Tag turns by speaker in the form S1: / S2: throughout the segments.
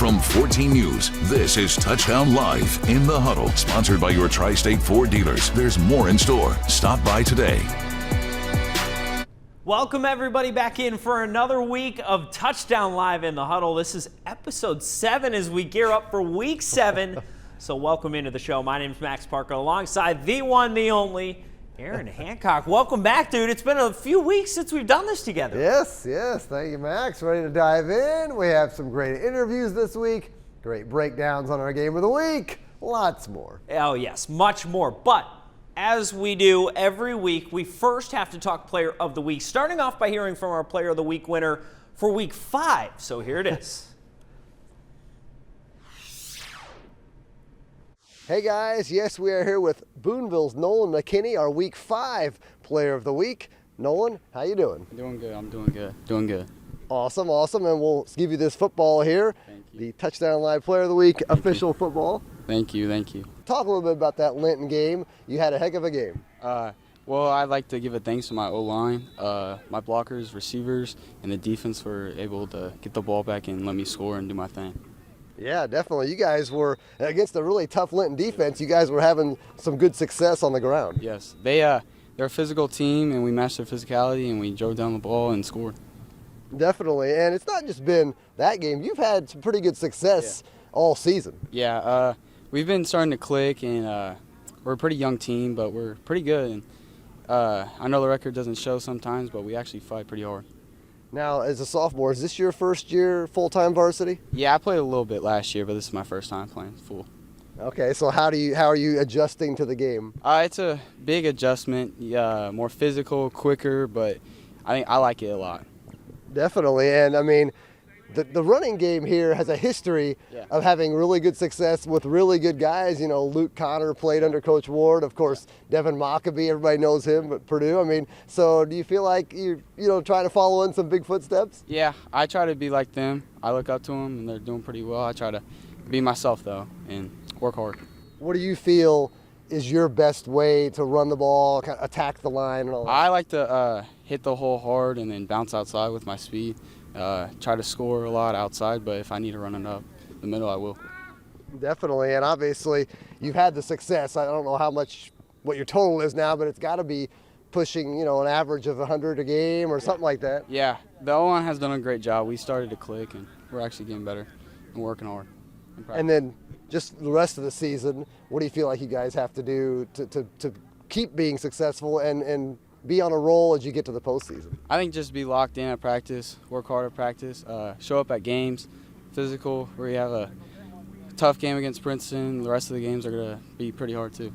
S1: From 14 News, this is Touchdown Live in the Huddle, sponsored by your Tri-State Ford dealers. There's more in store. Stop by today.
S2: Welcome everybody back in for another week of Touchdown Live in the Huddle. This is episode 7 as we gear up for week 7. So welcome into the show. My name is Max Parker alongside the one, the only, Aaron Hancock. Welcome back, dude. It's been a few weeks since we've done this together.
S3: Yes. Thank you, Max. Ready to dive in. We have some great interviews this week, great breakdowns on our game of the week, lots more.
S2: Oh, yes, much more. But as we do every week, we first have to talk Player of the Week, starting off by hearing from our Player of the Week winner for Week 5. So here it is.
S3: Hey guys, yes, we are here with Boonville's Nolan McKinney, our Week 5 Player of the Week. Nolan, how you doing?
S4: Doing good. I'm doing good.
S3: Awesome. And we'll give you this football here.
S4: Thank you.
S3: The Touchdown Live Player of the Week official football.
S4: Thank you.
S3: Talk a little bit about that Linton game. You had a heck of a game.
S4: Well, I'd like to give a thanks to my O-line, my blockers, receivers, and the defense were able to get the ball back and let me score and do my thing.
S3: Yeah, definitely. You guys were, against a really tough Linton defense, you guys were having some good success on the ground.
S4: Yes. They're a physical team, and we matched their physicality, and we drove down the ball and scored.
S3: Definitely. And it's not just been that game. You've had some pretty good success all season.
S4: Yeah. We've been starting to click, and we're a pretty young team, but we're pretty good. And I know the record doesn't show sometimes, but we actually fight pretty hard.
S3: Now, as a sophomore, is this your first year full-time varsity?
S4: Yeah, I played a little bit last year, but this is my first time playing full.
S3: Okay, so how are you adjusting to the game?
S4: It's a big adjustment, more physical, quicker, but I think I like it a lot.
S3: Definitely, and I mean, the running game here has a history of having really good success with really good guys. You know, Luke Connor played under Coach Ward. Of course, Devin Mockabee, everybody knows him at Purdue. I mean, so do you feel like you trying to follow in some big footsteps?
S4: Yeah, I try to be like them. I look up to them, and they're doing pretty well. I try to be myself, though, and work hard.
S3: What do you feel is your best way to run the ball, kind of attack the line and all that?
S4: I like to hit the hole hard and then bounce outside with my speed. Try to score a lot outside, but if I need to run it up the middle, I will.
S3: Definitely, and obviously you've had the success. I don't know what your total is now, but it's got to be pushing, an average of 100 a game or something like that.
S4: Yeah, the O-line has done a great job. We started to click, and we're actually getting better and working hard.
S3: And then just the rest of the season, what do you feel like you guys have to do to keep being successful and be on a roll as you get to the postseason?
S4: I think just be locked in at practice, work hard at practice, show up at games, physical, where you have a tough game against Princeton. The rest of the games are going to be pretty hard too.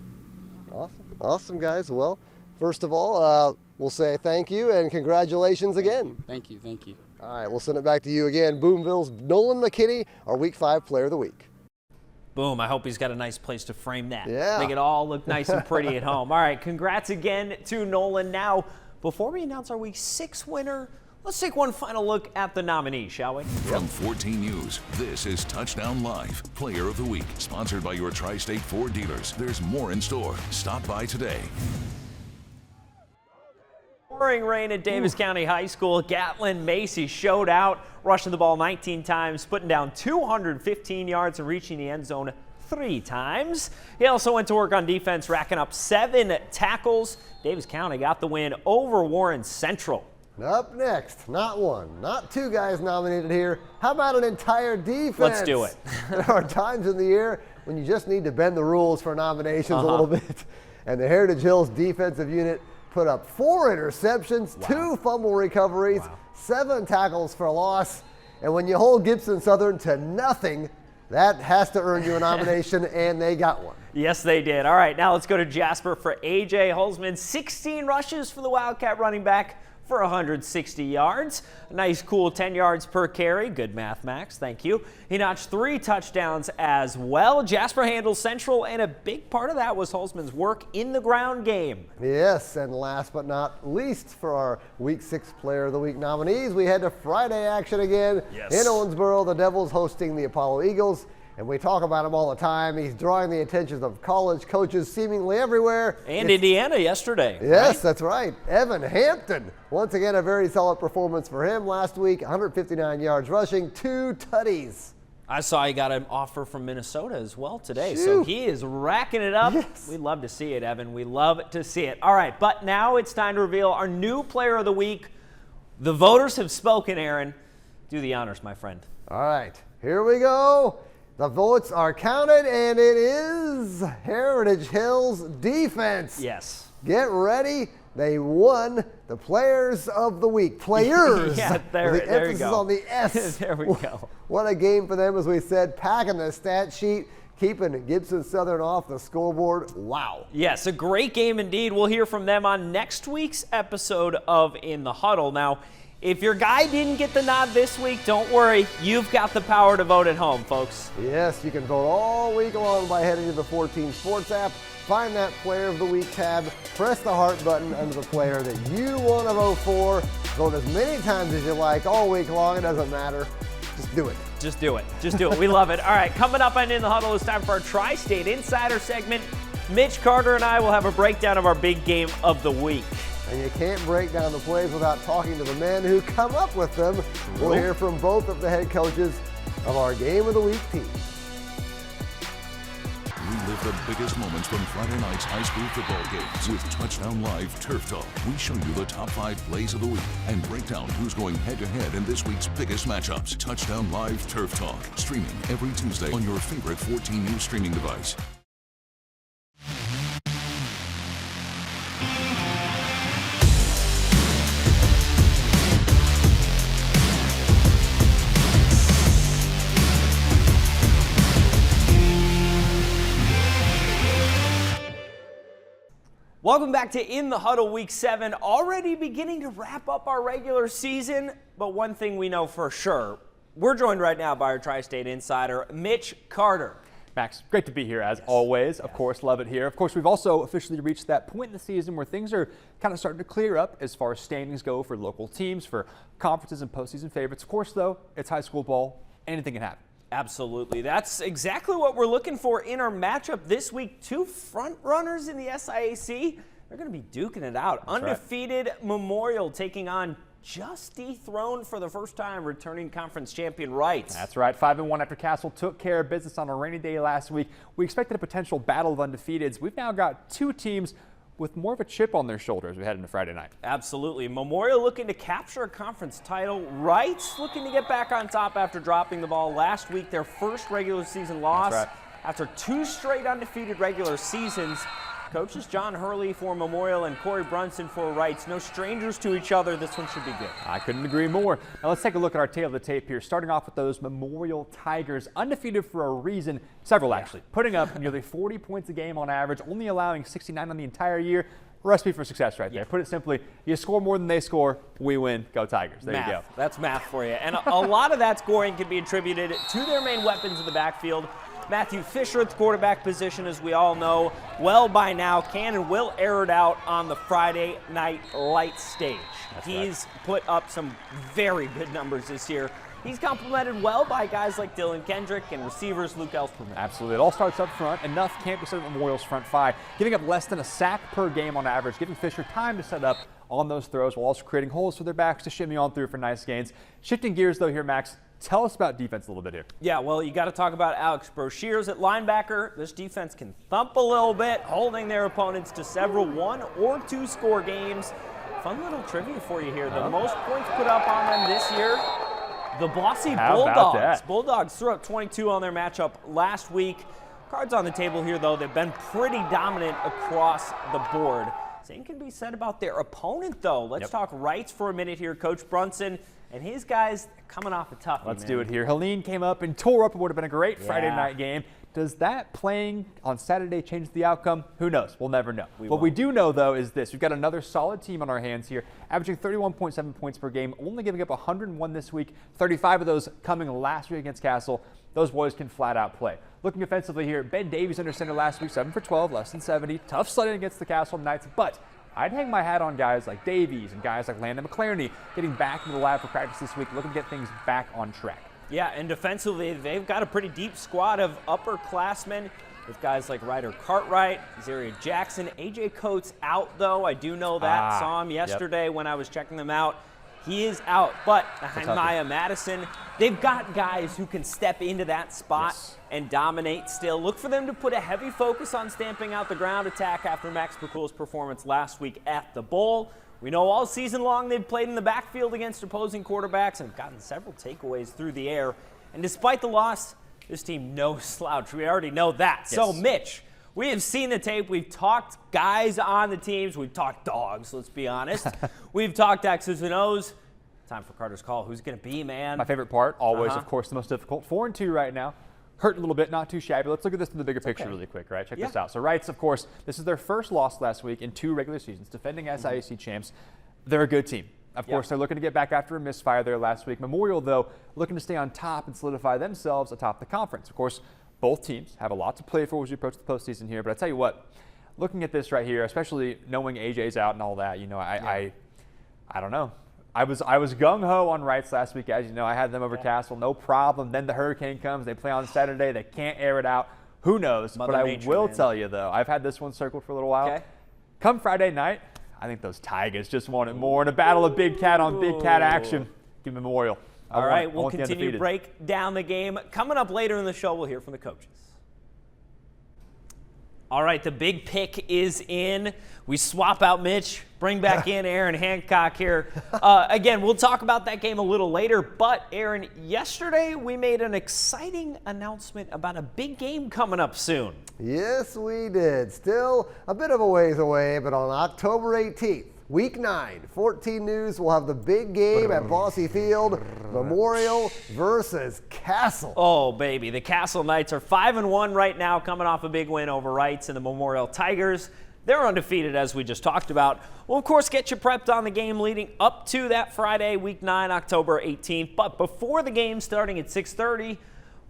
S3: Awesome, guys. Well, first of all, we'll say thank you and congratulations again.
S4: Thank you.
S3: All right, we'll send it back to you again. Boonville's Nolan McKinney, our Week 5 Player of the Week.
S2: Boom, I hope he's got a nice place to frame that.
S3: Yeah.
S2: Make it all look nice and pretty at home. All right, congrats again to Nolan. Now, before we announce our Week 6 winner, let's take one final look at the nominees, shall we?
S1: From 14 News, this is Touchdown Live, Player of the Week, sponsored by your Tri-State Ford dealers. There's more in store. Stop by today.
S2: Pouring rain at Davis County High School. Gatlin Macy showed out, rushing the ball 19 times, putting down 215 yards and reaching the end zone 3 times. He also went to work on defense, racking up 7 tackles. Davis County got the win over Warren Central.
S3: Up next, not one, not 2 guys nominated here. How about an entire defense?
S2: Let's do it.
S3: There are times in the year when you just need to bend the rules for nominations a little bit. And the Heritage Hills defensive unit put up 4 interceptions, 2 fumble recoveries, 7 tackles for loss. And when you hold Gibson Southern to nothing, that has to earn you a nomination, and they got one.
S2: Yes, they did. All right, now let's go to Jasper for A.J. Hulsman. 16 rushes for the Wildcat running back for 160 yards. A nice, cool 10 yards per carry. Good math, Max. Thank you. He notched 3 touchdowns as well. Jasper handles Central, and a big part of that was Hulsman's work in the ground game.
S3: Yes, and last but not least for our Week 6 Player of the Week nominees, we head to Friday action again in Owensboro. The Devils hosting the Apollo Eagles. And we talk about him all the time. He's drawing the attention of college coaches seemingly everywhere.
S2: And Indiana yesterday.
S3: Yes,
S2: right?
S3: That's right. Evan Hampton. Once again, a very solid performance for him last week. 159 yards rushing, 2 tutties.
S2: I saw he got an offer from Minnesota as well today,
S3: Phew.
S2: so he is racking it up.
S3: Yes.
S2: We love to see it, Evan. We love to see it. All right, but now it's time to reveal our new player of the week. The voters have spoken, Aaron. Do the honors, my friend.
S3: All right, here we go. The votes are counted, and it is Heritage Hills defense.
S2: Yes.
S3: Get ready. They won the Players of the Week. Players.
S2: Yeah, there
S3: the
S2: you
S3: emphasis
S2: go.
S3: on the S.
S2: There we go.
S3: What a game for them, as we said, packing the stat sheet, keeping Gibson Southern off the scoreboard. Wow.
S2: Yes, a great game indeed. We'll hear from them on next week's episode of In the Huddle. Now, if your guy didn't get the nod this week, don't worry. You've got the power to vote at home, folks.
S3: Yes, you can vote all week long by heading to the 14 Sports app. Find that Player of the Week tab. Press the heart button under the player that you want to vote for. Vote as many times as you like all week long. It doesn't matter. Just do it.
S2: Just do it. Just do it. We love it. All right, coming up on In the Huddle, it's time for our Tri-State Insider segment. Mitch Carter and I will have a breakdown of our big game of the week.
S3: And you can't break down the plays without talking to the men who come up with them. We'll hear from both of the head coaches of our Game of the Week team.
S1: Relive the biggest moments from Friday night's high school football games with Touchdown Live Turf Talk. We show you the top 5 plays of the week and break down who's going head-to-head in this week's biggest matchups. Touchdown Live Turf Talk, streaming every Tuesday on your favorite 14 News streaming device.
S2: Welcome back to In the Huddle Week 7, already beginning to wrap up our regular season. But one thing we know for sure, we're joined right now by our Tri-State Insider, Mitch Carter.
S5: Max, great to be here as always. Of course, love it here. Of course, we've also officially reached that point in the season where things are kind of starting to clear up as far as standings go for local teams, for conferences and postseason favorites. Of course, though, it's high school ball. Anything can happen.
S2: Absolutely. That's exactly what we're looking for in our matchup this week. 2 front runners in the SIAC. They're going to be duking it out.
S5: That's
S2: Undefeated right. Memorial taking on just dethroned for the first time returning conference champion Wright.
S5: That's right. 5-1 after Castle took care of business on a rainy day last week. We expected a potential battle of undefeateds. We've now got 2 teams with more of a chip on their shoulder as we head into Friday night.
S2: Absolutely. Memorial looking to capture a conference title. Wright's looking to get back on top after dropping the ball last week. Their first regular season loss after 2 straight undefeated regular seasons. Coaches John Hurley for Memorial and Corey Brunson for Wrights. No strangers to each other. This one should be good.
S5: I couldn't agree more. Now let's take a look at our tail of the tape here, starting off with those Memorial Tigers, undefeated for a reason, several actually, putting up nearly 40 points a game on average, only allowing 69 on the entire year. Recipe for success right there. Put it simply, you score more than they score, we win, go Tigers. There
S2: math.
S5: You go.
S2: That's math for you. And a lot of that scoring can be attributed to their main weapons in the backfield. Matthew Fisher at the quarterback position, as we all know well by now, can and will air it out on the Friday Night Light stage. He's put up some very good numbers this year. He's complemented well by guys like Dylan Kendrick and receivers Luke Elsperman.
S5: Absolutely. It all starts up front. Enough can't be said of Memorial's front 5, giving up less than a sack per game on average, giving Fisher time to set up on those throws while also creating holes for their backs to shimmy on through for nice gains. Shifting gears, though, here, Max. Tell us about defense a little bit here.
S2: Yeah, well, you got to talk about Alex Broshears at linebacker. This defense can thump a little bit, holding their opponents to several 1 or 2 score games. Fun little trivia for you here. The most points put up on them this year, the Bossy Bulldogs. Bulldogs threw up 22 on their matchup last week. Cards on the table here, though. They've been pretty dominant across the board. Same can be said about their opponent, though. Let's talk Wrights for a minute here. Coach Brunson and his guys coming off a toughie.
S5: Let's do it here. Helene came up and tore up. It would have been a great Friday night game. Does that playing on Saturday change the outcome? Who knows? We'll never know. What we do know, though, is this. We've got another solid team on our hands here, averaging 31.7 points per game, only giving up 101 this week, 35 of those coming last week against Castle. Those boys can flat out play. Looking offensively here, Ben Davies under center last week, 7 for 12, less than 70. Tough sledding against the Castle Knights, but I'd hang my hat on guys like Davies and guys like Landon McClarney getting back into the lab for practice this week, looking to get things back on track.
S2: Yeah, and defensively, they've got a pretty deep squad of upperclassmen with guys like Ryder Cartwright, Zaria Jackson. AJ Coates out, though. I do know that. Saw him yesterday when I was checking them out. He is out, but
S5: toughie.
S2: Maya Madison, they've got guys who can step into that spot and dominate still. Look for them to put a heavy focus on stamping out the ground attack after Max McCool's performance last week at the Bowl. We know all season long they've played in the backfield against opposing quarterbacks and have gotten several takeaways through the air. And despite the loss, this team no slouch. We already know that.
S5: Yes.
S2: So, Mitch, we have seen the tape. We've talked guys on the teams. We've talked dogs, let's be honest. We've talked X's and O's. Time for Carter's Call. Who's it going to be, man?
S5: My favorite part, always, of course, the most difficult. 4-2 right now. Hurt a little bit, not too shabby. Let's look at this in the bigger picture really quick, right? Check this out. So, Wrights, of course, this is their first loss last week in 2 regular seasons, defending SIAC champs. They're a good team. Of course, they're looking to get back after a misfire there last week. Memorial, though, looking to stay on top and solidify themselves atop the conference. Of course, both teams have a lot to play for as we approach the postseason here. But I tell you what, looking at this right here, especially knowing AJ's out and all that, you know, I don't know. I was gung-ho on Wrights last week. As you know, I had them over Castle, no problem. Then the hurricane comes. They play on Saturday. They can't air it out. Who knows?
S2: Mother
S5: but
S2: Nature,
S5: I will
S2: man.
S5: tell you, though, I've had this one circled for a little while. Come Friday night, I think those Tigers just want it more in a battle of big cat on big cat action. Give Memorial.
S2: All right, we'll continue to break down the game. Coming up later in the show, we'll hear from the coaches. All right, the big pick is in. We swap out Mitch, bring back in Aaron Hancock here. Again, we'll talk about that game a little later. But, Aaron, yesterday we made an exciting announcement about a big game coming up soon.
S3: Yes, we did. Still a bit of a ways away, but on October 18th, Week 9, 14 News will have the big game at Bosse Field, Memorial versus Castle.
S2: Oh, baby. The Castle Knights are 5-1 right now, coming off a big win over Wrights and the Memorial Tigers. They're undefeated, as we just talked about. We'll, of course, get you prepped on the game leading up to that Friday, Week 9, October 18th. But before the game starting at 6:30,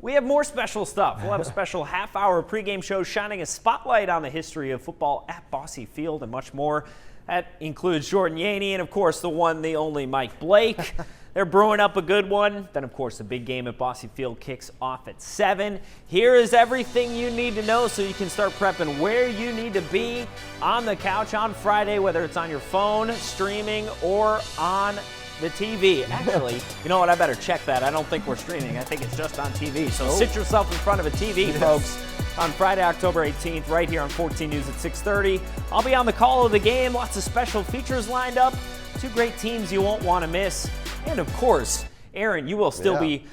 S2: we have more special stuff. We'll have a special half-hour pregame show shining a spotlight on the history of football at Bosse Field and much more. That includes Jordan Yaney and, of course, the one, the only Mike Blake. They're brewing up a good one. Then, of course, the big game at Bosse Field kicks off at 7. Here is everything you need to know so you can start prepping where you need to be on the couch on Friday, whether it's on your phone, streaming, or on the TV. Actually, you know what? I better check that. I don't think we're streaming. I think it's just on TV. So sit yourself in front of a TV, folks, on Friday, October 18th, right here on 14 News at 6:30. I'll be on the call of the game. Lots of special features lined up. 2 great teams you won't want to miss. And, of course, Aaron, you will still be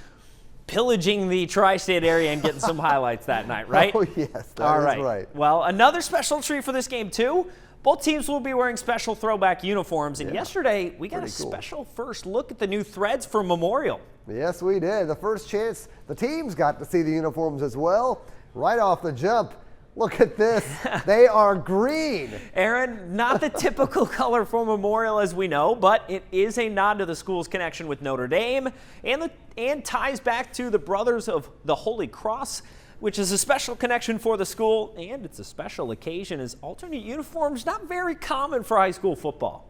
S2: pillaging the tri-state area and getting some highlights that night, right?
S3: Oh, yes, that is right.
S2: Well, another special treat for this game, too. Both teams will be wearing special throwback uniforms. And yesterday, we got a special first look at the new threads for Memorial.
S3: Yes, we did. The first chance the teams got to see the uniforms as well. Right off the jump, look at this. They are green.
S2: Aaron, not the typical color for Memorial as we know, but it is a nod to the school's connection with Notre Dame and ties back to the Brothers of the Holy Cross, which is a special connection for the school, and it's a special occasion as alternate uniforms not very common for high school football.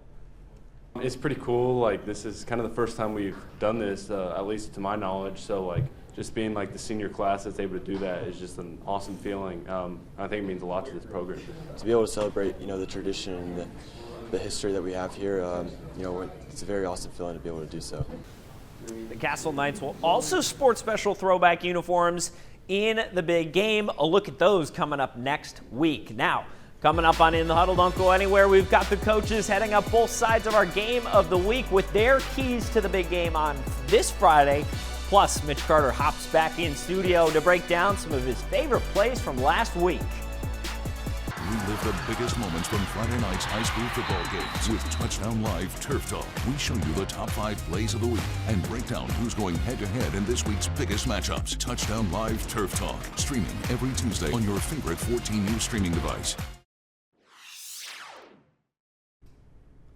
S6: It's pretty cool. Like, this is kind of the first time we've done this, at least to my knowledge. So, like, just being like the senior class that's able to do that is just an awesome feeling. I think it means a lot to this program.
S7: To be able to celebrate, you know, the tradition and the history that we have here, you know, it's a very awesome feeling to be able to do so.
S2: The Castle Knights will also sport special throwback uniforms in the big game. A look at those coming up next week. Now, coming up on In the Huddle, don't go anywhere. We've got the coaches heading up both sides of our game of the week with their keys to the big game on this Friday. Plus, Mitch Carter hops back in studio to break down some of his favorite plays from last week.
S1: Relive the biggest moments from Friday night's high school football games with Touchdown Live Turf Talk. We show you the top 5 plays of the week and break down who's going head-to-head in this week's biggest matchups. Touchdown Live Turf Talk, streaming every Tuesday on your favorite 14 News streaming device.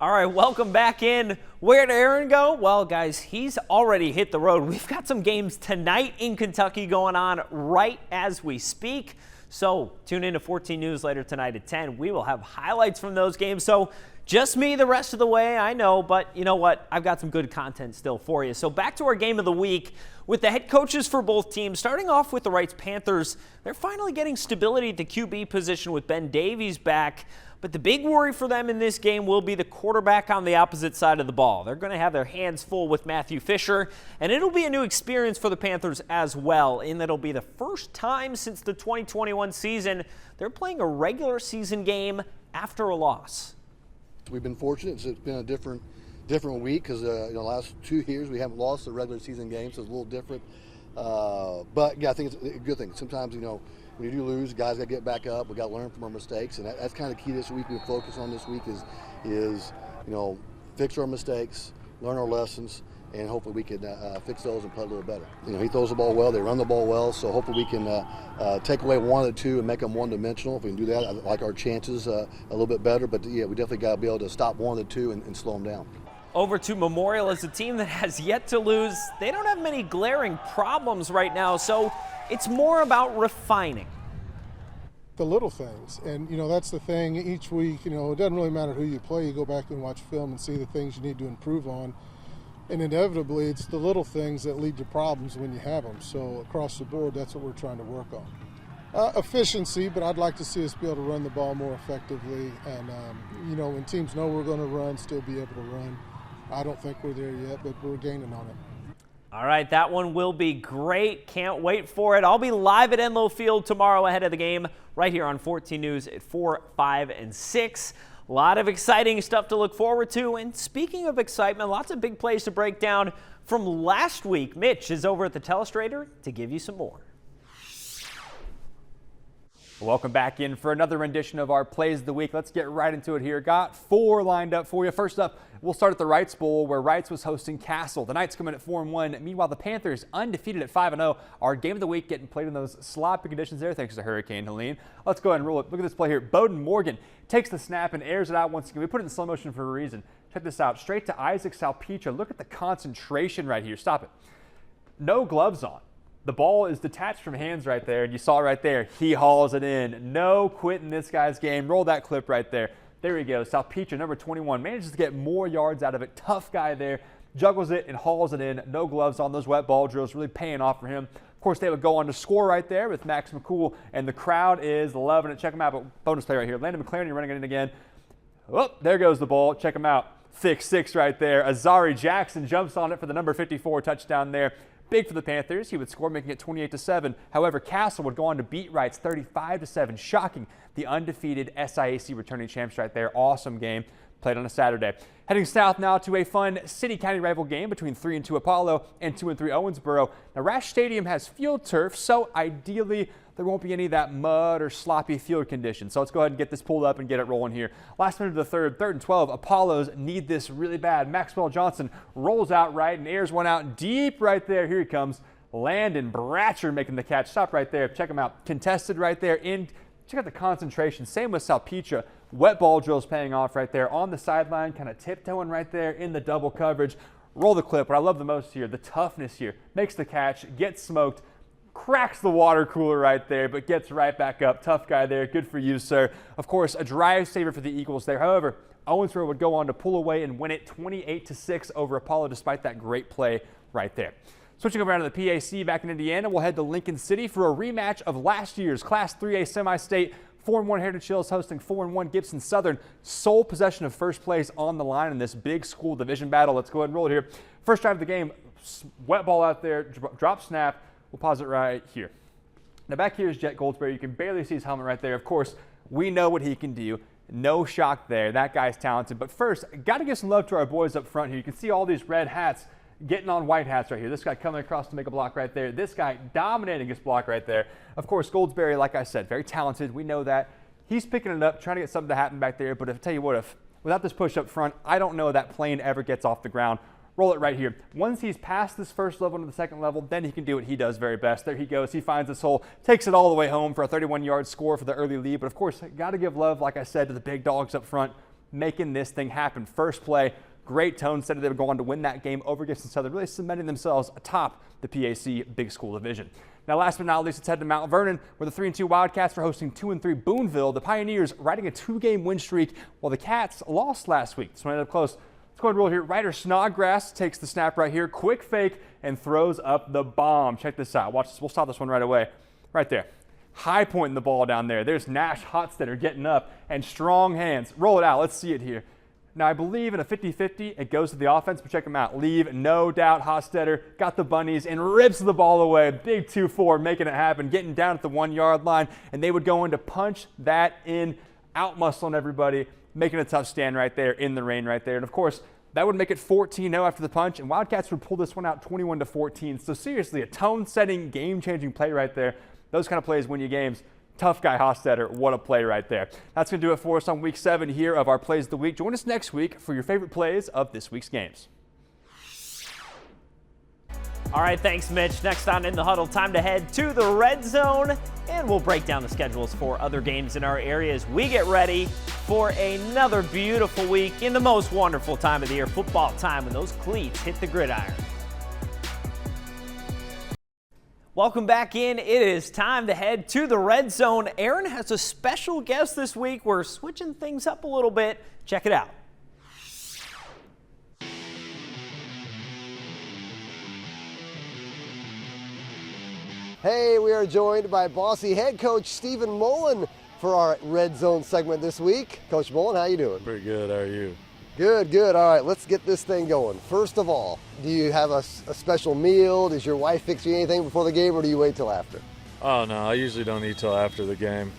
S2: All right, welcome back in. Where'd Aaron go? Well, guys, he's already hit the road. We've got some games tonight in Kentucky going on right as we speak. So tune in to 14 News later tonight at 10. We will have highlights from those games. So just me the rest of the way, I know, but you know what? I've got some good content still for you. So back to our game of the week with the head coaches for both teams. Starting off with the Wrights Panthers, they're finally getting stability at the QB position with Ben Davies back. But the big worry for them in this game will be the quarterback on the opposite side of the ball. They're going to have their hands full with Matthew Fisher, and it'll be a new experience for the Panthers as well, in that it'll be the first time since the 2021 season they're playing a regular season game after a loss.
S8: We've been fortunate. It's been a different week because the last 2 years we haven't lost a regular season game, so it's a little different. But yeah, I think it's a good thing. Sometimes, when you do lose, guys got to get back up. We got to learn from our mistakes, and that's kind of key this week. We focus on this week is fix our mistakes, learn our lessons, and hopefully we can fix those and play a little better. He throws the ball well, they run the ball well, so hopefully we can take away one of the two and make them one-dimensional. If we can do that, I like our chances a little bit better. But yeah, we definitely got to be able to stop one of the two and slow them down.
S2: Over to Memorial as a team that has yet to lose. They don't have many glaring problems right now, so it's more about refining.
S9: The little things, and that's the thing. Each week, it doesn't really matter who you play. You go back and watch film and see the things you need to improve on, and inevitably it's the little things that lead to problems when you have them. So across the board, that's what we're trying to work on. Efficiency, but I'd like to see us be able to run the ball more effectively, and when teams know we're going to run, still be able to run. I don't think we're there yet, but we're gaining on it.
S2: All right, that one will be great. Can't wait for it. I'll be live at Enloe Field tomorrow ahead of the game right here on 14 News at 4, 5, and 6. A lot of exciting stuff to look forward to. And speaking of excitement, lots of big plays to break down from last week. Mitch is over at the Telestrator to give you some more.
S5: Welcome back in for another rendition of our Plays of the Week. Let's get right into it here. Got 4 lined up for you. First up, we'll start at the Wrights Bowl, where Wrights was hosting Castle. The Knights come in at 4-1. Meanwhile, the Panthers undefeated at 5-0. Our game of the week getting played in those sloppy conditions there, thanks to Hurricane Helene. Let's go ahead and roll it. Look at this play here. Bowden Morgan takes the snap and airs it out once again. We put it in slow motion for a reason. Check this out. Straight to Isaac Salpicha. Look at the concentration right here. Stop it. No gloves on. The ball is detached from hands right there, and you saw right there, he hauls it in. No quitting this guy's game. Roll that clip right there. There he goes. Salpicha, number 21, manages to get more yards out of it. Tough guy there. Juggles it and hauls it in. No gloves on. Those wet ball drills really paying off for him. Of course, they would go on to score right there with Max McCool, and the crowd is loving it. Check him out. But bonus play right here. Landon McLaren running it in again. Oh, there goes the ball. Check him out. Thick 6 right there. Azari Jackson jumps on it for the number 54 touchdown there. Big for the Panthers. He would score, making it 28-7. However, Castle would go on to beat Wrights 35-7, shocking the undefeated SIAC returning champs right there. Awesome game played on a Saturday. Heading south now to a fun city-county rival game between 3-2 Apollo and 2-3 Owensboro. Now, Rash Stadium has field turf, so ideally there won't be any of that mud or sloppy field conditions. So let's go ahead and get this pulled up and get it rolling here. Last minute of the third, 3rd and 12. Apollos need this really bad. Maxwell Johnson rolls out right and airs one out deep right there. Here he comes. Landon Bratcher making the catch. Stop right there. Check him out. Contested right there. Check out the concentration. Same with Salpicha. Wet ball drills paying off right there on the sideline, kind of tiptoeing right there in the double coverage. Roll the clip. What I love the most here, the toughness here. Makes the catch, gets smoked, cracks the water cooler right there, but gets right back up. Tough guy there. Good for you, sir. Of course, a drive saver for the Eagles there. However, Owensboro would go on to pull away and win it 28-6 over Apollo, despite that great play right there. Switching over to the PAC back in Indiana, we'll head to Lincoln City for a rematch of last year's Class 3A semi-state. 4-1 Heritage Hills hosting 4-1 Gibson Southern. Sole possession of first place on the line in this big school division battle. Let's go ahead and roll it here. First drive of the game, wet ball out there, drop snap. We'll pause it right here. Now back here is Jet Goldsberry. You can barely see his helmet right there. Of course, we know what he can do. No shock there. That guy's talented. But first, got to give some love to our boys up front here. You can see all these red hats getting on white hats right here. This guy coming across to make a block right there. This guy dominating his block right there. Of course, Goldsberry, like I said, very talented. We know that. He's picking it up, trying to get something to happen back there. But I tell you what, if without this push up front, I don't know that plane ever gets off the ground. Roll it right here. Once he's past this first level into the second level, then he can do what he does very best. There he goes. He finds this hole, takes it all the way home for a 31-yard score for the early lead. But of course, got to give love, like I said, to the big dogs up front, making this thing happen. First play, great tone, said they would go on to win that game over Gibson Southern, really cementing themselves atop the PAC Big School Division. Now, last but not least, let's head to Mount Vernon, where the 3-2 Wildcats are hosting 2-3 Boonville. The Pioneers riding a 2-game win streak, while the Cats lost last week. This one ended up close. Let's go ahead and roll here. Ryder Snodgrass takes the snap right here. Quick fake and throws up the bomb. Check this out. Watch this. We'll stop this one right away. Right there. high pointing the ball down there. There's Nash Hotstetter getting up and strong hands. Roll it out. Let's see it here. Now, I believe in a 50-50, it goes to the offense, but check them out. Leave, no doubt, Hotstetter got the bunnies and rips the ball away. Big 2-4, making it happen, getting down at the 1-yard line, and they would go in to punch that in, out-muscling everybody, making a tough stand right there in the rain right there. And, of course, that would make it 14-0 after the punch, and Wildcats would pull this one out 21-14. So, seriously, a tone-setting, game-changing play right there. Those kind of plays win you games. Tough guy Hotstetter, what a play right there. That's going to do it for us on week 7 here of our Plays of the Week. Join us next week for your favorite plays of this week's games.
S2: All right, thanks, Mitch. Next on In the Huddle, time to head to the Red Zone, and we'll break down the schedules for other games in our area as we get ready for another beautiful week in the most wonderful time of the year, football time, when those cleats hit the gridiron. Welcome back in. It is time to head to the Red Zone. Aaron has a special guest this week. We're switching things up a little bit. Check it out.
S3: Hey, we are joined by Bossy head coach Stephen Mullen for our Red Zone segment this week. Coach Mullen, how you doing?
S10: Pretty good. How are you?
S3: Good, good. All right, let's get this thing going. First of all, do you have a special meal? Does your wife fix you anything before the game, or do you wait till after?
S10: Oh, no, I usually don't eat till after the game.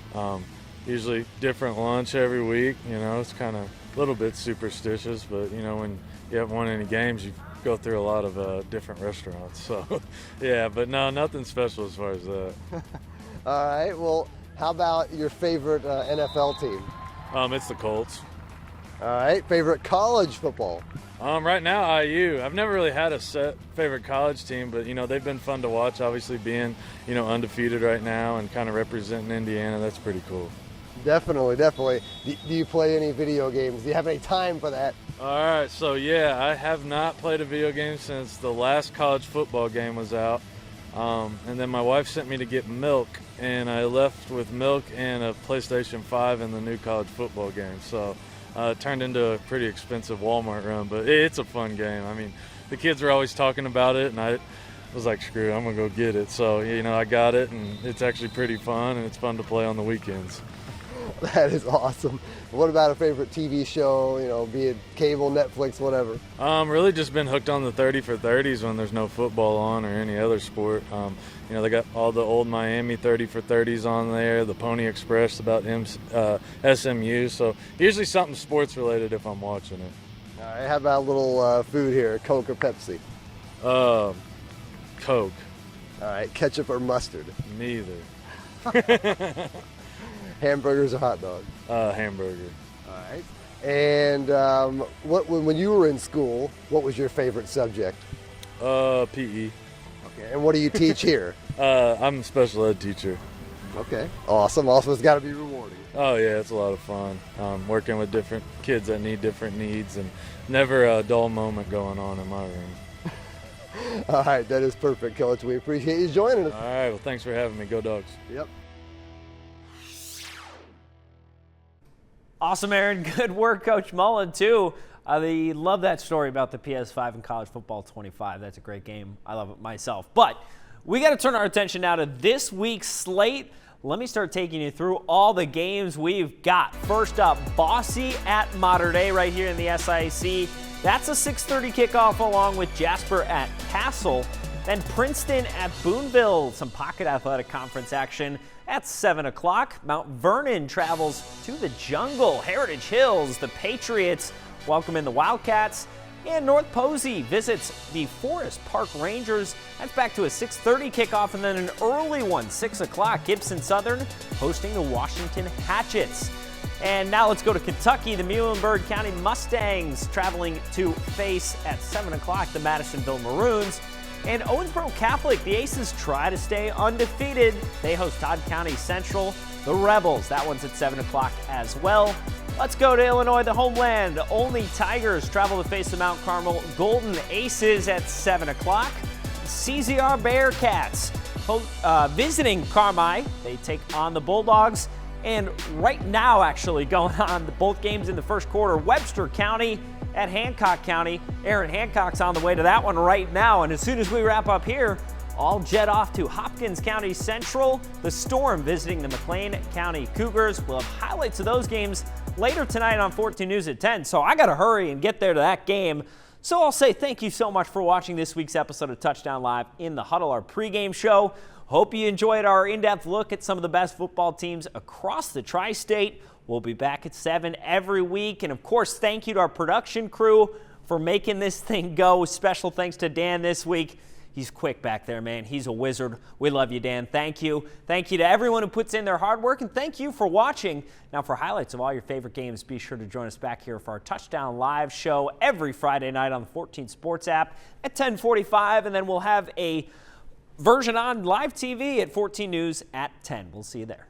S10: Usually different lunch every week. You know, it's kind of a little bit superstitious, but, you know, when you haven't won any games, you go through a lot of different restaurants. So, yeah, but no, nothing special as far as that.
S3: All right, well, how about your favorite NFL team?
S10: It's the Colts.
S3: All right, favorite college football?
S10: Right now, IU. I've never really had a set favorite college team, but, you know, they've been fun to watch, obviously being, you know, undefeated right now and kind of representing Indiana. That's pretty cool.
S3: Definitely, definitely. Do you play any video games? Do you have any time for that?
S10: All right, so, yeah, I have not played a video game since the last college football game was out. And then my wife sent me to get milk, and I left with milk and a PlayStation 5 in the new college football game. So it turned into a pretty expensive Walmart run, but it's a fun game. I mean, the kids were always talking about it, and I was like, screw it, I'm going to go get it. So, you know, I got it, and it's actually pretty fun, and it's fun to play on the weekends.
S3: That is awesome. What about a favorite TV show, you know, be it cable, Netflix, whatever?
S10: Really just been hooked on the 30 for 30s when there's no football on or any other sport. You know, they got all the old Miami 30 for 30s on there, the Pony Express about SMU. So usually something sports related if I'm watching it.
S3: All right, how about a little food here, Coke or Pepsi?
S10: Coke.
S3: All right, ketchup or mustard?
S10: Neither.
S3: Hamburgers or hot dog?
S10: Hamburger.
S3: All right. And when you were in school, what was your favorite subject?
S10: PE.
S3: Okay. And what do you teach here?
S10: I'm a special ed teacher.
S3: Okay. Awesome. Also, it's got to be rewarding.
S10: Oh, yeah, it's a lot of fun. Working with different kids that need different needs, and never a dull moment going on in my room.
S3: All right. That is perfect, Coach. We appreciate you joining us.
S10: All right. Well, thanks for having me. Go Dogs.
S3: Yep.
S2: Awesome, Aaron. Good work, Coach Mullen, too. I love that story about the PS5 and College Football 25. That's a great game. I love it myself. But we got to turn our attention now to this week's slate. Let me start taking you through all the games we've got. First up, Bossy at Mater Dei right here in the SIC. That's a 6:30 kickoff along with Jasper at Castle. Then Princeton at Boonville, some Pocket Athletic Conference action at 7 o'clock. Mount Vernon travels to the Jungle. Heritage Hills, the Patriots welcome in the Wildcats. And North Posey visits the Forest Park Rangers. That's back to a 6:30 kickoff, and then an early one, 6 o'clock. Gibson Southern hosting the Washington Hatchets. And now let's go to Kentucky. The Muhlenberg County Mustangs traveling to face at 7 o'clock the Madisonville Maroons. And Owensboro Catholic, the Aces try to stay undefeated. They host Todd County Central, the Rebels. That one's at 7 o'clock as well. Let's go to Illinois, the homeland. Only Tigers travel to face the Mount Carmel Golden Aces at 7 o'clock. CZR Bearcats visiting Carmi. They take on the Bulldogs. And right now, actually, going on both games in the first quarter, Webster County at Hancock County. Aaron, Hancock's on the way to that one right now. And as soon as we wrap up here, All jet off to Hopkins County Central. The Storm visiting the McLean County Cougars. We'll have highlights of those games later tonight on 14 News at 10, so I got to hurry and get there to that game. So I'll say thank you so much for watching this week's episode of Touchdown Live in the Huddle, our pregame show. Hope you enjoyed our in-depth look at some of the best football teams across the tri-state. We'll be back at 7 every week. And of course, thank you to our production crew for making this thing go. Special thanks to Dan this week. He's quick back there, man. He's a wizard. We love you, Dan. Thank you. Thank you to everyone who puts in their hard work, and thank you for watching. Now, for highlights of all your favorite games, be sure to join us back here for our Touchdown Live show every Friday night on the 14 Sports app at 10:45, and then we'll have a version on live TV at 14 News at 10. We'll see you there.